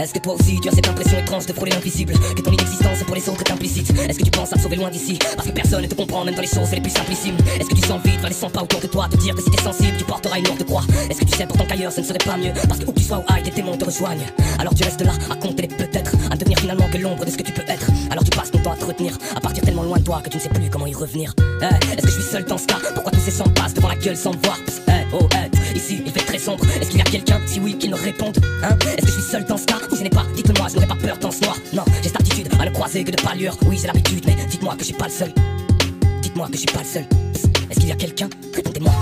Est-ce que toi aussi tu as cette impression étrange de frôler l'invisible, que ton inexistence pour les autres est implicite? Est-ce que tu penses à te sauver loin d'ici, parce que personne ne te comprend même dans les choses les plus simplissimes? Est-ce que tu sens le vide, faire les 100 pas autour de toi, te dire que si t'es sensible tu porteras une lourde croix? Est-ce que tu sais pourtant qu'ailleurs ce ne serait pas mieux, parce que où que tu sois ou aille tes démons te rejoignent? Alors tu restes là à compter les peut-être, à devenir finalement que l'ombre de ce que tu peux être. Alors tu passes ton temps à te retenir, à partir tellement loin de toi que tu ne sais plus comment y revenir. Est-ce que je suis seul dans ce cas? Pourquoi tous ces sangs passent devant la gueule sans me voir? Ici il fait très sombre, est-ce qu'il y a quelqu'un? Si oui, qu'il me réponde. Est-ce que je suis seul dans ce cas? Si ce n'est pas, dites-le-moi, je n'aurais pas peur dans ce noir. Non, j'ai cette attitude à ne croiser que de pâlure. Oui, j'ai l'habitude, mais dites-moi que je suis pas le seul. Dites-moi que je suis pas le seul. Est-ce qu'il y a quelqu'un? Répondez-moi.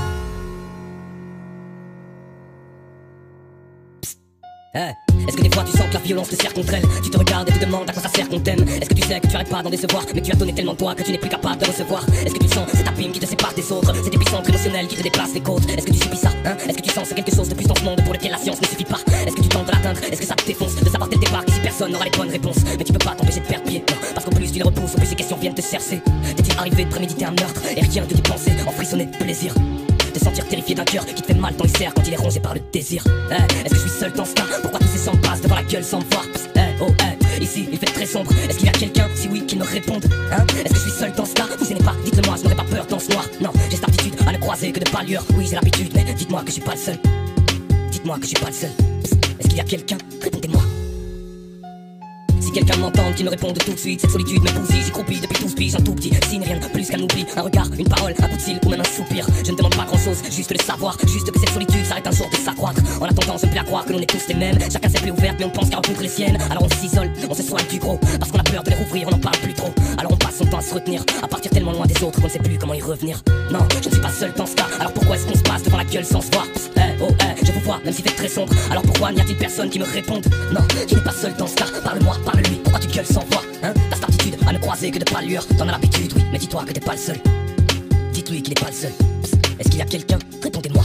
Est-ce que des fois tu sens que la violence te serre contre elle? Tu te regardes et te demandes à quoi ça sert qu'on t'aime. Est-ce que tu sais que tu arrêtes pas d'en décevoir, mais tu as donné tellement de toi que tu n'es plus capable de recevoir? Est-ce que tu sens cet abîme qui te sépare des autres, cet épicentre émotionnel qui te déplace les côtes? Est-ce que tu subis ça, Est-ce que tu sens c'est quelque chose de plus dans ce monde pour lequel la science ne suffit pas? Est-ce que tu tentes de l'atteindre? Est-ce que ça te défonce de savoir dès le départ qu'ici personne n'aura les bonnes réponses? Mais tu peux pas t'empêcher de perdre pied, non, parce qu'au plus tu les repousses, au plus ces questions viennent te chercher. T'es-il arrivé de préméditer un meurtre et rien que d'y penser en frissonner de plaisir? De sentir terrifié d'un cœur qui te fait mal dans les serres quand il est rongé par le désir. Est-ce que je suis seul dans ce cas? Pourquoi tous ces sangs passent devant la gueule sans me voir? Ici il fait très sombre, est-ce qu'il y a quelqu'un? Si oui, qu'il me réponde. Est-ce que je suis seul dans ce cas? Si ce n'est pas, dites-le-moi, je n'aurais pas peur dans ce noir. Non, j'ai cette attitude à ne croiser que de pâlure. Oui, j'ai l'habitude, mais dites-moi que je suis pas le seul. Dites-moi que je suis pas le seul. Est-ce qu'il y a quelqu'un? Répondez-moi. Si quelqu'un m'entend, qu'il me réponde tout de suite. Cette solitude me bousille, j'y croupis depuis 12 piges. Un tout petit signe, rien de plus qu'un oubli. Un regard, une parole, un coup de cil ou même un soupir. Je ne demande pas grand chose, juste le savoir. Juste que cette solitude s'arrête un jour de s'accroître. En attendant, je me plais à croire que l'on est tous les mêmes. Chacun ses plaies ouvertes, mais on pense qu'à recoudre les siennes. Alors on s'isole, on se soigne du gros, parce qu'on a peur de les rouvrir, on n'en parle plus trop. Alors on passe son temps à se retenir, à partir tellement loin des autres qu'on ne sait plus comment y revenir. Non, je ne suis pas seul dans ce cas. Alors pourquoi est-ce qu'on se passe devant la gueule sans se voir? Je vous vois, même s'il fait très sombre. Alors pourquoi n'y a-t-il personne qui me réponde? Non, je n'ai pas seul dans ce cas. Parle-moi, parle-lui, pourquoi tu gueules sans voix? T'as cette attitude à ne croiser que de pâlure. T'en as l'habitude, oui, mais dis-toi que t'es pas le seul. Dites-lui qu'il est pas le seul. Est-ce qu'il y a quelqu'un? Répondez-moi.